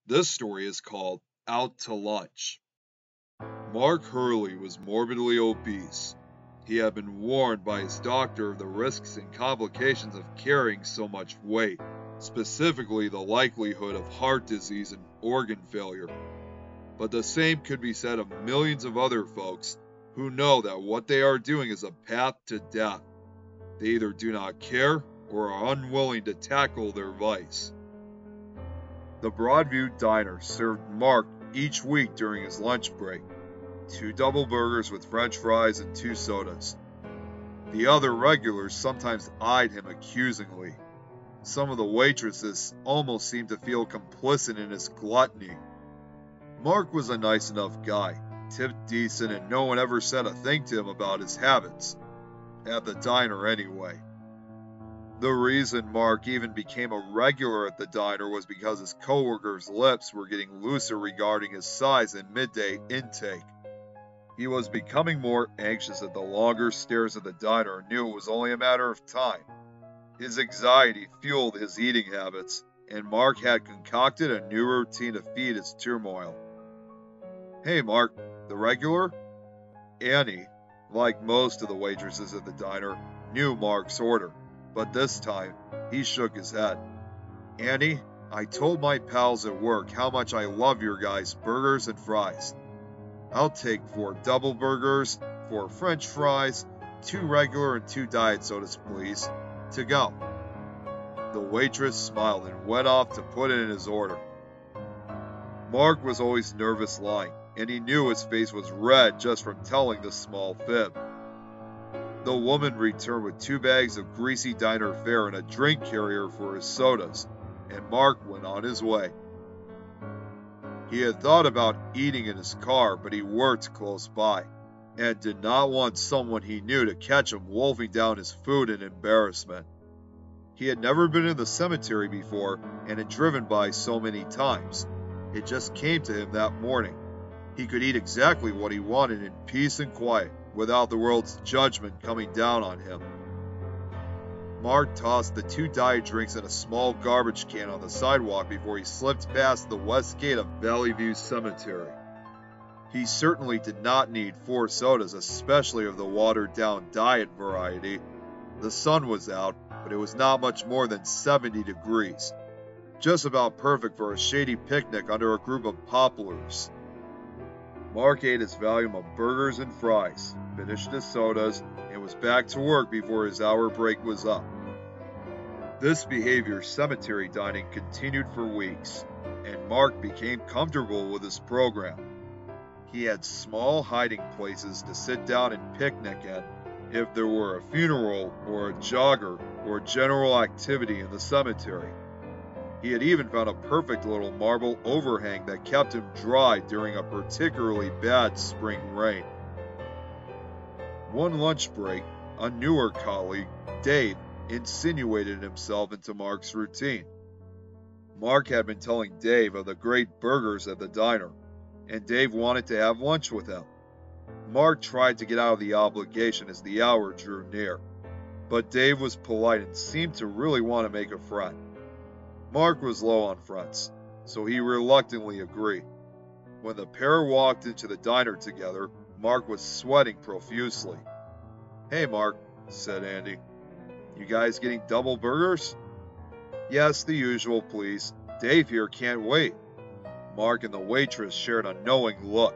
This story is called Out to Lunch. Mark Hurley was morbidly obese. He had been warned by his doctor of the risks and complications of carrying so much weight, specifically the likelihood of heart disease and organ failure. But the same could be said of millions of other folks who know that what they are doing is a path to death. They either do not care or are unwilling to tackle their vice. The Broadview Diner served Mark each week during his lunch break, 2 double burgers with french fries and 2 sodas. The other regulars sometimes eyed him accusingly. Some of the waitresses almost seemed to feel complicit in his gluttony. Mark was a nice enough guy, tipped decent, and no one ever said a thing to him about his habits. At the diner anyway. The reason Mark even became a regular at the diner was because his coworkers' lips were getting looser regarding his size and midday intake. He was becoming more anxious at the longer stares at the diner and knew it was only a matter of time. His anxiety fueled his eating habits, and Mark had concocted a new routine to feed his turmoil. "Hey, Mark, the regular?" Annie, like most of the waitresses at the diner, knew Mark's order, but this time he shook his head. "Annie, I told my pals at work how much I love your guys' burgers and fries. I'll take 4 double burgers, 4 french fries, 2 regular and 2 diet sodas, please, to go." The waitress smiled and went off to put in his order. Mark was always nervous lying, and he knew his face was red just from telling the small fib. The woman returned with 2 bags of greasy diner fare and a drink carrier for his sodas, and Mark went on his way. He had thought about eating in his car, but he worked close by, and did not want someone he knew to catch him wolfing down his food in embarrassment. He had never been in the cemetery before and had driven by so many times. It just came to him that morning. He could eat exactly what he wanted in peace and quiet, without the world's judgment coming down on him. Mark tossed the 2 diet drinks in a small garbage can on the sidewalk before he slipped past the west gate of Valleyview Cemetery. He certainly did not need 4 sodas, especially of the watered-down diet variety. The sun was out, but it was not much more than 70 degrees. Just about perfect for a shady picnic under a group of poplars. Mark ate his volume of burgers and fries, finished his sodas, and was back to work before his hour break was up. This behavior cemetery dining continued for weeks, and Mark became comfortable with his program. He had small hiding places to sit down and picnic at if there were a funeral or a jogger or general activity in the cemetery. He had even found a perfect little marble overhang that kept him dry during a particularly bad spring rain. One lunch break, a newer colleague, Dave, insinuated himself into Mark's routine. Mark had been telling Dave of the great burgers at the diner, and Dave wanted to have lunch with him. Mark tried to get out of the obligation as the hour drew near, but Dave was polite and seemed to really want to make a friend. Mark was low on friends, so he reluctantly agreed. When the pair walked into the diner together, Mark was sweating profusely. "Hey, Mark," said Andy. "You guys getting double burgers?" "Yes, the usual, please. Dave here can't wait." Mark and the waitress shared a knowing look.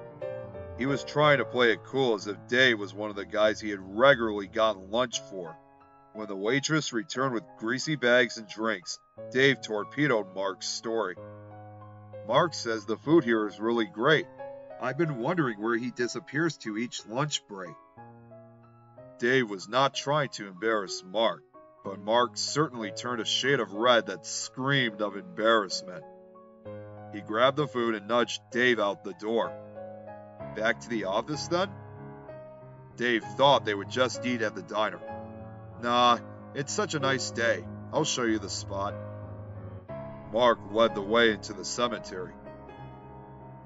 He was trying to play it cool as if Dave was one of the guys he had regularly gotten lunch for. When the waitress returned with greasy bags and drinks, Dave torpedoed Mark's story. "Mark says the food here is really great. I've been wondering where he disappears to each lunch break." Dave was not trying to embarrass Mark, but Mark certainly turned a shade of red that screamed of embarrassment. He grabbed the food and nudged Dave out the door. "Back to the office, then?" Dave thought they would just eat at the diner. "Nah, it's such a nice day. I'll show you the spot." Mark led the way into the cemetery.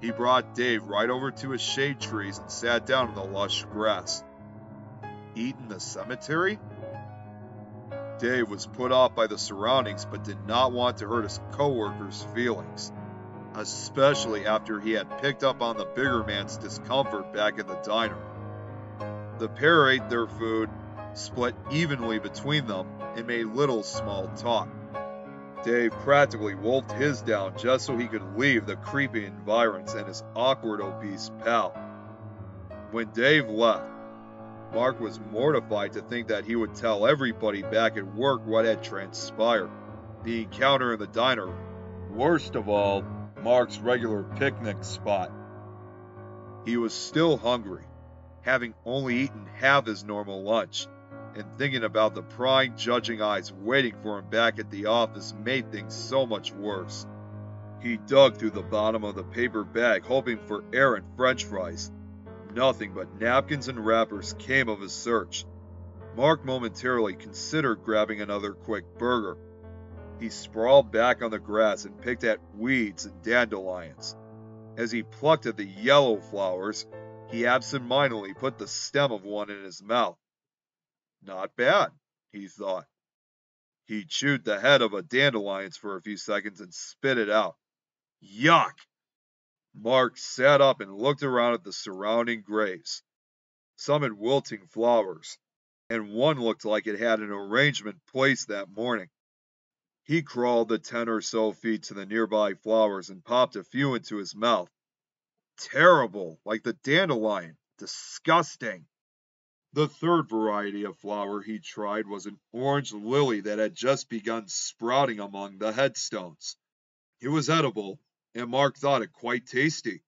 He brought Dave right over to his shade trees and sat down in the lush grass. Eat in the cemetery? Dave was put off by the surroundings but did not want to hurt his coworkers' feelings. especially after he had picked up on the bigger man's discomfort back in the diner. The pair ate their food, split evenly between them, and made little small talk. Dave practically wolfed his down just so he could leave the creepy environs and his awkward obese pal. When Dave left, Mark was mortified to think that he would tell everybody back at work what had transpired, the encounter in the diner, worst of all, Mark's regular picnic spot. He was still hungry, having only eaten half his normal lunch, and thinking about the prying, judging eyes waiting for him back at the office made things so much worse. He dug through the bottom of the paper bag hoping for errant French fries. Nothing but napkins and wrappers came of his search. Mark momentarily considered grabbing another quick burger. He sprawled back on the grass and picked at weeds and dandelions. As he plucked at the yellow flowers, he absentmindedly put the stem of one in his mouth. Not bad, he thought. He chewed the head of a dandelion for a few seconds and spit it out. Yuck! Mark sat up and looked around at the surrounding graves. Some had wilting flowers, and one looked like it had an arrangement placed that morning. He crawled the 10 or so feet to the nearby flowers and popped a few into his mouth. Terrible, like the dandelion. Disgusting. The third variety of flower he tried was an orange lily that had just begun sprouting among the headstones. It was edible, and Mark thought it quite tasty,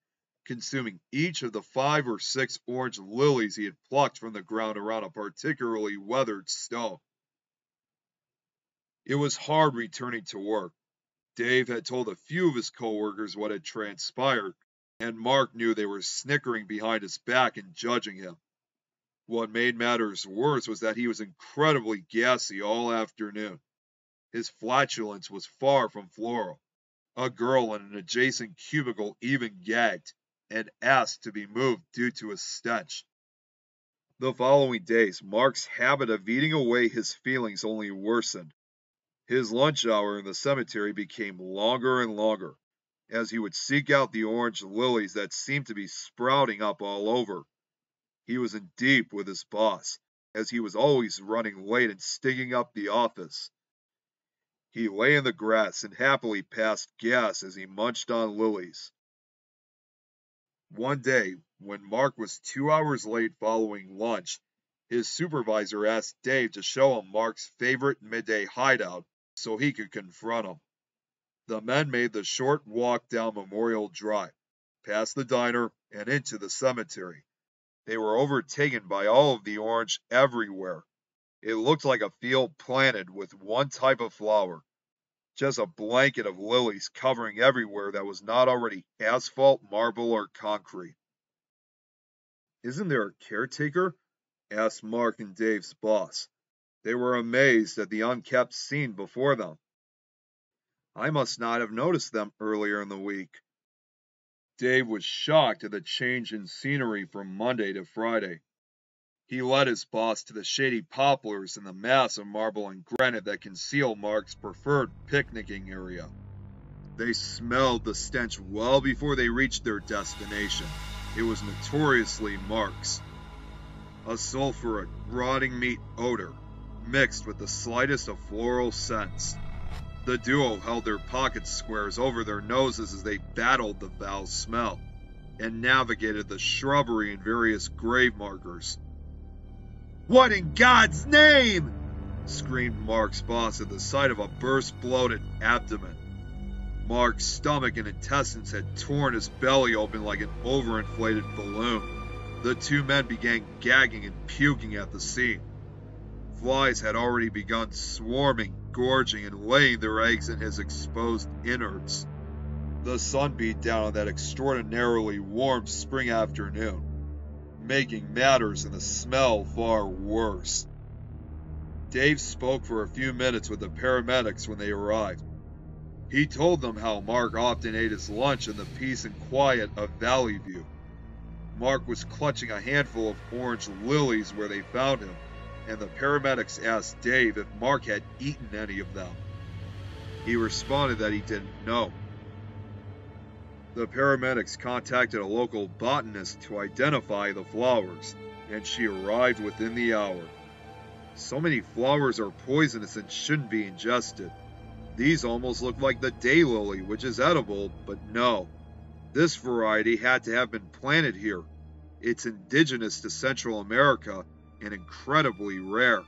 consuming each of the 5 or 6 orange lilies he had plucked from the ground around a particularly weathered stone. It was hard returning to work. Dave had told a few of his coworkers what had transpired, and Mark knew they were snickering behind his back and judging him. What made matters worse was that he was incredibly gassy all afternoon. His flatulence was far from floral. A girl in an adjacent cubicle even gagged and asked to be moved due to a stench. The following days, Mark's habit of eating away his feelings only worsened. His lunch hour in the cemetery became longer and longer, as he would seek out the orange lilies that seemed to be sprouting up all over. He was in deep with his boss, as he was always running late and stinking up the office. He lay in the grass and happily passed gas as he munched on lilies. One day, when Mark was 2 hours late following lunch, his supervisor asked Dave to show him Mark's favorite midday hideout so he could confront him. The men made the short walk down Memorial Drive, past the diner, and into the cemetery. They were overtaken by all of the orange everywhere. It looked like a field planted with one type of flower, just a blanket of lilies covering everywhere that was not already asphalt, marble, or concrete. "Isn't there a caretaker?" asked Mark and Dave's boss. They were amazed at the unkept scene before them. "I must not have noticed them earlier in the week." Dave was shocked at the change in scenery from Monday to Friday. He led his boss to the shady poplars and the mass of marble and granite that concealed Mark's preferred picnicking area. They smelled the stench well before they reached their destination. It was notoriously Mark's. A sulfuric, rotting meat odor, mixed with the slightest of floral scents. The duo held their pocket squares over their noses as they battled the foul smell, and navigated the shrubbery and various grave markers. "What in God's name?" screamed Mark's boss at the sight of a burst bloated abdomen. Mark's stomach and intestines had torn his belly open like an overinflated balloon. The two men began gagging and puking at the scene. Flies had already begun swarming, gorging, and laying their eggs in his exposed innards. The sun beat down on that extraordinarily warm spring afternoon, making matters and the smell far worse. Dave spoke for a few minutes with the paramedics when they arrived. He told them how Mark often ate his lunch in the peace and quiet of Valleyview. Mark was clutching a handful of orange lilies where they found him, and the paramedics asked Dave if Mark had eaten any of them. He responded that he didn't know. The paramedics contacted a local botanist to identify the flowers, and she arrived within the hour. So many flowers are poisonous and shouldn't be ingested. These almost look like the daylily, which is edible, but no. This variety had to have been planted here. It's indigenous to Central America and incredibly rare.